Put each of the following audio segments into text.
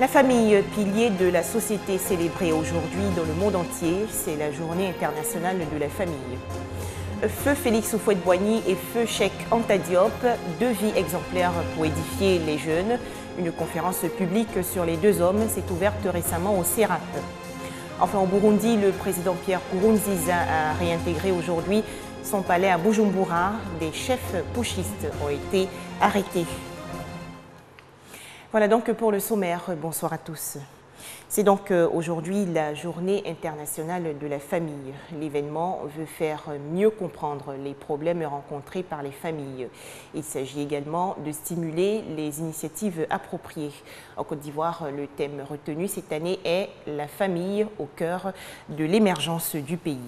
La famille, pilier de la société célébrée aujourd'hui dans le monde entier, c'est la journée internationale de la famille. Feu Félix Houphouët-Boigny et Feu Cheikh Anta Diop, deux vies exemplaires pour édifier les jeunes. Une conférence publique sur les deux hommes s'est ouverte récemment au CERAP. Enfin, au Burundi, le président Pierre Nkurunziza a réintégré aujourd'hui son palais à Bujumbura. Des chefs putschistes ont été arrêtés. Voilà donc pour le sommaire. Bonsoir à tous. C'est donc aujourd'hui la journée internationale de la famille. L'événement veut faire mieux comprendre les problèmes rencontrés par les familles. Il s'agit également de stimuler les initiatives appropriées. En Côte d'Ivoire, le thème retenu cette année est « La famille au cœur de l'émergence du pays ».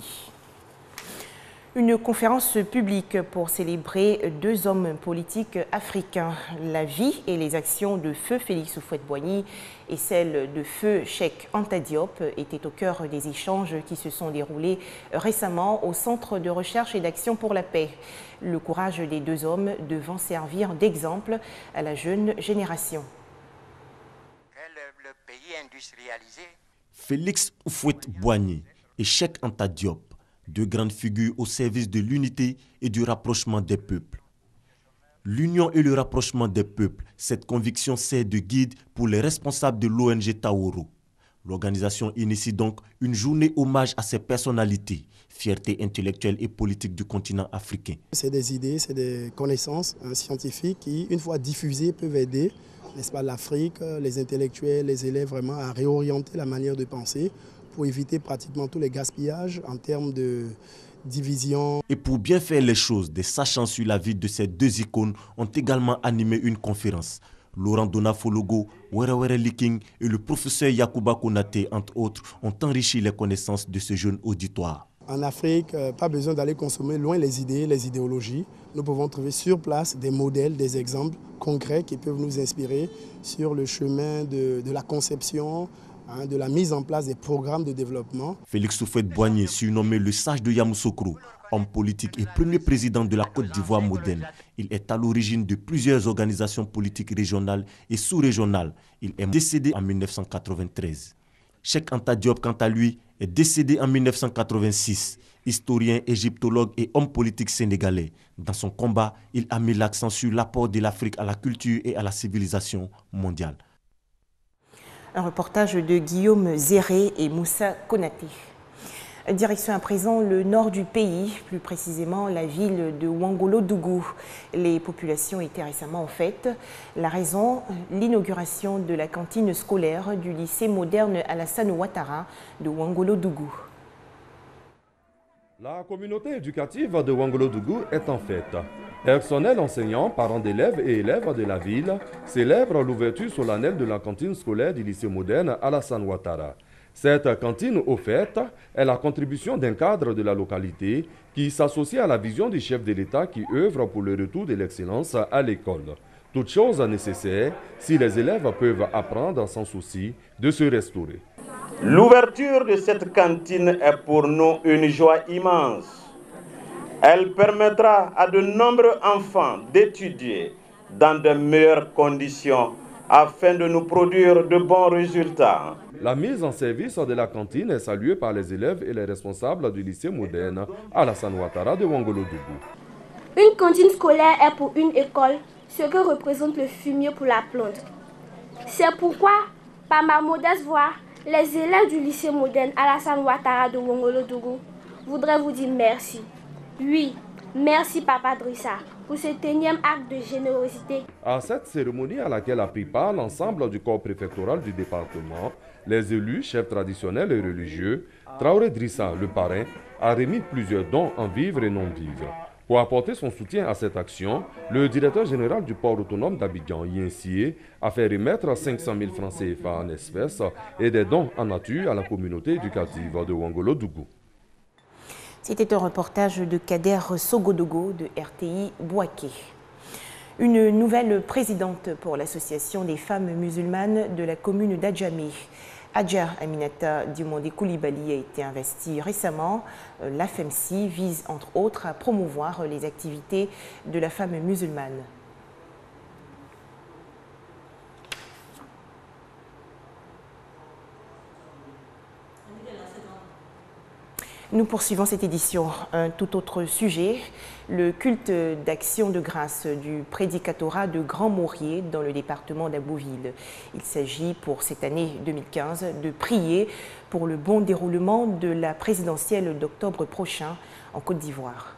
Une conférence publique pour célébrer deux hommes politiques africains. La vie et les actions de Feu Félix Houphouët-Boigny et celle de Feu Cheikh Anta Diop étaient au cœur des échanges qui se sont déroulés récemment au Centre de recherche et d'action pour la paix. Le courage des deux hommes devant servir d'exemple à la jeune génération. Le pays industrialisé. Félix Houphouët-Boigny et Cheikh Anta Diop, deux grandes figures au service de l'unité et du rapprochement des peuples. L'union et le rapprochement des peuples, cette conviction sert de guide pour les responsables de l'ONG Taoro. L'organisation initie donc une journée hommage à ces personnalités, fierté intellectuelle et politique du continent africain. C'est des idées, c'est des connaissances scientifiques qui, une fois diffusées, peuvent aider, n'est-ce pas, l'Afrique, les intellectuels, les élèves vraiment à réorienter la manière de penser, pour éviter pratiquement tous les gaspillages en termes de division. Et pour bien faire les choses, des sachants sur la vie de ces deux icônes ont également animé une conférence. Laurent Donafologo, Werewere Liking et le professeur Yacouba Konaté, entre autres, ont enrichi les connaissances de ce jeune auditoire. En Afrique, pas besoin d'aller consommer loin les idées, les idéologies. Nous pouvons trouver sur place des modèles, des exemples concrets qui peuvent nous inspirer sur le chemin de la conception, de la mise en place des programmes de développement. Félix Houphouët-Boigny, surnommé le sage de Yamoussoukro, homme politique et premier président de la Côte d'Ivoire moderne. Il est à l'origine de plusieurs organisations politiques régionales et sous-régionales. Il est décédé en 1993. Cheikh Anta Diop, quant à lui, est décédé en 1986. Historien, égyptologue et homme politique sénégalais. Dans son combat, il a mis l'accent sur l'apport de l'Afrique à la culture et à la civilisation mondiale. Un reportage de Guillaume Zéré et Moussa Konaté. Direction à présent le nord du pays, plus précisément la ville de Ouangolo-Dougou. Les populations étaient récemment en fête. La raison, l'inauguration de la cantine scolaire du lycée moderne Alassane Ouattara de Ouangolo-Dougou. La communauté éducative de Ouangolo-Dougou est en fête. Personnel enseignant, parents d'élèves et élèves de la ville célèbrent l'ouverture solennelle de la cantine scolaire du lycée moderne Alassane Ouattara. Cette cantine offerte est la contribution d'un cadre de la localité qui s'associe à la vision du chef de l'État qui œuvre pour le retour de l'excellence à l'école. Toute chose nécessaire si les élèves peuvent apprendre sans souci de se restaurer. L'ouverture de cette cantine est pour nous une joie immense. Elle permettra à de nombreux enfants d'étudier dans de meilleures conditions afin de nous produire de bons résultats. La mise en service de la cantine est saluée par les élèves et les responsables du lycée moderne Alassane Ouattara de Ouangolo-Dougou. Une cantine scolaire est pour une école ce que représente le fumier pour la plante. C'est pourquoi, par ma modeste voix, les élèves du lycée moderne Alassane Ouattara de Ouangolo-Dougou voudraient vous dire merci. Oui, merci Papa Drissa pour cet énième acte de générosité. À cette cérémonie à laquelle a pris part l'ensemble du corps préfectoral du département, les élus, chefs traditionnels et religieux, Traoré Drissa, le parrain, a remis plusieurs dons en vivres et non-vivres. Pour apporter son soutien à cette action, le directeur général du port autonome d'Abidjan, Yensié, a fait remettre 500 000 francs CFA en espèces et des dons en nature à la communauté éducative de Ouangolo-Dougou. C'était un reportage de Kader Sogodogo de RTI Bouaké. Une nouvelle présidente pour l'association des femmes musulmanes de la commune d'Adjamé. Adja Aminata Diomandé Koulibaly a été investie récemment. L'AFEMSI vise entre autres à promouvoir les activités de la femme musulmane. Nous poursuivons cette édition. Un tout autre sujet, le culte d'action de grâce du prédicatorat de Grand Maurier dans le département d'Abouville. Il s'agit pour cette année 2015 de prier pour le bon déroulement de la présidentielle d'octobre prochain en Côte d'Ivoire.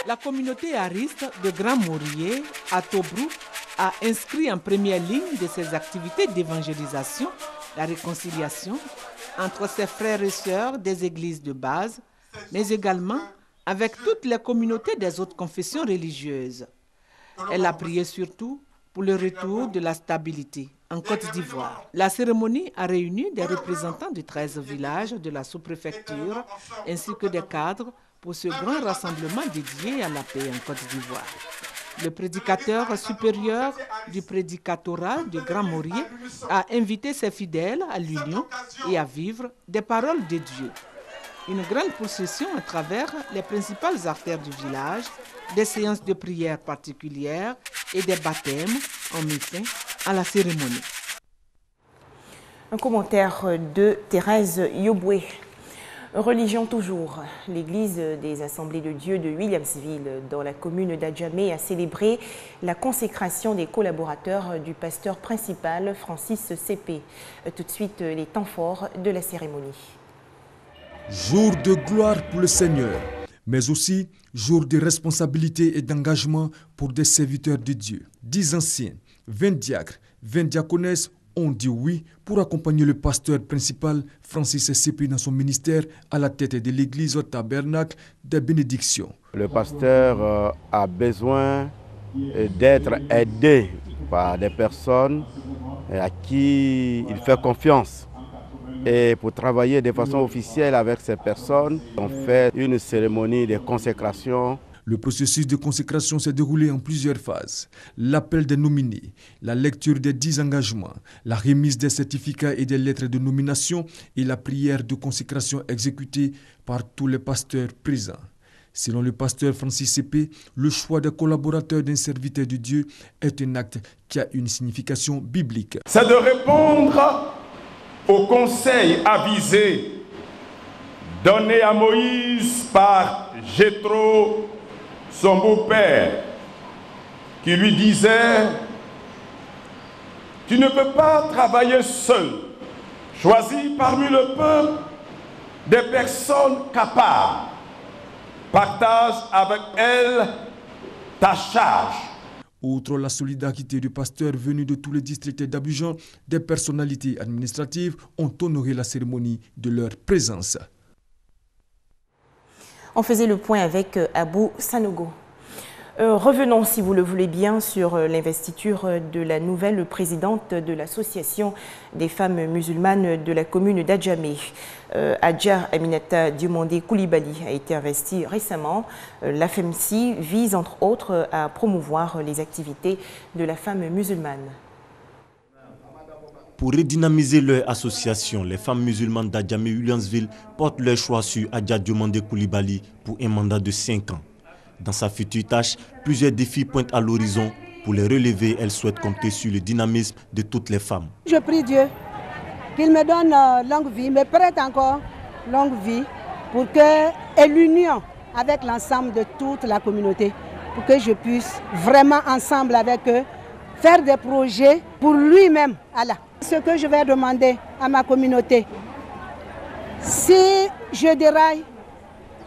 La communauté ariste de Grand Maurier à Tobrouk a inscrit en première ligne de ses activités d'évangélisation la réconciliation entre ses frères et sœurs des églises de base, mais également avec toutes les communautés des autres confessions religieuses. Elle a prié surtout pour le retour de la stabilité en Côte d'Ivoire. La cérémonie a réuni des représentants de 13 villages de la sous-préfecture ainsi que des cadres pour ce grand rassemblement dédié à la paix en Côte d'Ivoire. Le prédicateur supérieur du prédicatorat de Grand Maurier a invité ses fidèles à l'union et à vivre des paroles de Dieu. Une grande procession à travers les principales artères du village, des séances de prière particulières et des baptêmes ont mis fin à la cérémonie. Un commentaire de Thérèse Yoboué. Religion toujours. L'église des Assemblées de Dieu de Williamsville, dans la commune d'Adjamé, a célébré la consécration des collaborateurs du pasteur principal Francis Cépé. Tout de suite, les temps forts de la cérémonie. Jour de gloire pour le Seigneur, mais aussi jour de responsabilité et d'engagement pour des serviteurs de Dieu. 10 anciens, 20 diacres, 20 diaconesses ont dit oui pour accompagner le pasteur principal Francis Cépé dans son ministère à la tête de l'église au tabernacle des bénédictions. Le pasteur a besoin d'être aidé par des personnes à qui il fait confiance. Et pour travailler de façon officielle avec ces personnes, on fait une cérémonie de consécration. Le processus de consécration s'est déroulé en plusieurs phases. L'appel des nominés, la lecture des 10 engagements, la remise des certificats et des lettres de nomination et la prière de consécration exécutée par tous les pasteurs présents. Selon le pasteur Francis Cépé, le choix des collaborateurs d'un serviteur de Dieu est un acte qui a une signification biblique. C'est de répondre au conseil avisé donné à Moïse par Jéthro, son beau-père, qui lui disait « Tu ne peux pas travailler seul. Choisis parmi le peuple des personnes capables. Partage avec elles ta charge. » Outre la solidarité du pasteur venu de tous les districts d'Abidjan, des personnalités administratives ont honoré la cérémonie de leur présence. On faisait le point avec Abou Sanogo. Revenons, si vous le voulez bien, sur l'investiture de la nouvelle présidente de l'Association des femmes musulmanes de la commune d'Adjamé. Adja Aminata Diomandé Koulibaly a été investie récemment. L'AFEMSI vise entre autres à promouvoir les activités de la femme musulmane. Pour redynamiser leur association, les femmes musulmanes d'Adjamé-Williamsville portent leur choix sur Adja Diomandé Koulibaly pour un mandat de 5 ans. Dans sa future tâche, plusieurs défis pointent à l'horizon. Pour les relever, elle souhaite compter sur le dynamisme de toutes les femmes. Je prie Dieu qu'il me donne longue vie, me prête encore longue vie pour que, et l'union avec l'ensemble de toute la communauté, pour que je puisse vraiment ensemble avec eux faire des projets pour lui-même, Allah. Ce que je vais demander à ma communauté, si je déraille,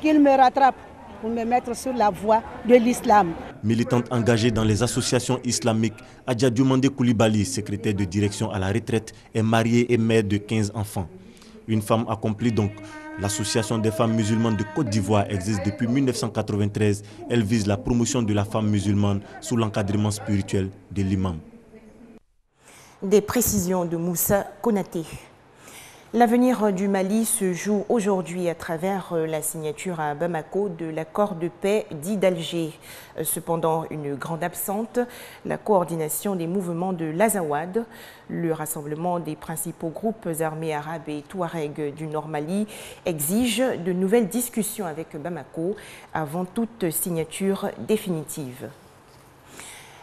qu'il me rattrape pour me mettre sur la voie de l'islam. Militante engagée dans les associations islamiques, Adja Diomandé Koulibaly, secrétaire de direction à la retraite, est mariée et mère de 15 enfants. Une femme accomplie donc. L'Association des femmes musulmanes de Côte d'Ivoire existe depuis 1993. Elle vise la promotion de la femme musulmane sous l'encadrement spirituel de l'imam. Des précisions de Moussa Konaté. L'avenir du Mali se joue aujourd'hui à travers la signature à Bamako de l'accord de paix dit d'Alger. Cependant, une grande absente, la coordination des mouvements de l'Azawad, le rassemblement des principaux groupes armés arabes et touaregs du Nord Mali, exige de nouvelles discussions avec Bamako avant toute signature définitive.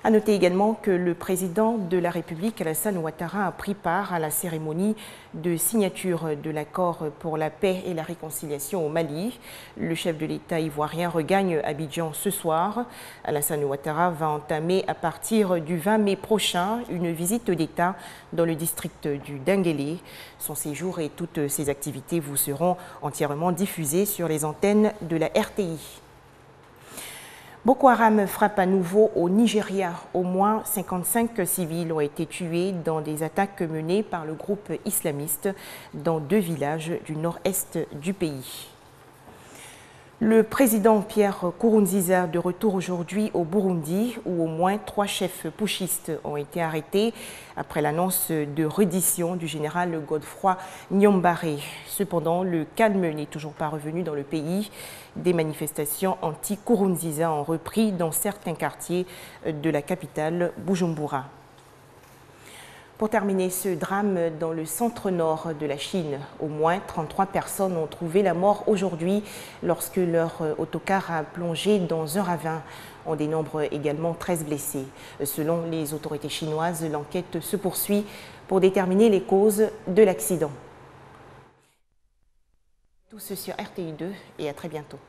À noter également que le président de la République, Alassane Ouattara, a pris part à la cérémonie de signature de l'accord pour la paix et la réconciliation au Mali. Le chef de l'État ivoirien regagne Abidjan ce soir. Alassane Ouattara va entamer à partir du 20 mai prochain une visite d'État dans le district du Denguélé. Son séjour et toutes ses activités vous seront entièrement diffusées sur les antennes de la RTI. Boko Haram frappe à nouveau au Nigeria. Au moins 55 civils ont été tués dans des attaques menées par le groupe islamiste dans 2 villages du nord-est du pays. Le président Pierre Nkurunziza, de retour aujourd'hui au Burundi, où au moins 3 chefs putschistes ont été arrêtés après l'annonce de reddition du général Godefroy Niyombare. Cependant, le calme n'est toujours pas revenu dans le pays. Des manifestations anti-Nkurunziza ont repris dans certains quartiers de la capitale, Bujumbura. Pour terminer, ce drame dans le centre-nord de la Chine. Au moins 33 personnes ont trouvé la mort aujourd'hui lorsque leur autocar a plongé dans un ravin. On dénombre également 13 blessés. Selon les autorités chinoises, l'enquête se poursuit pour déterminer les causes de l'accident. Tout ce sur RTI2 et à très bientôt.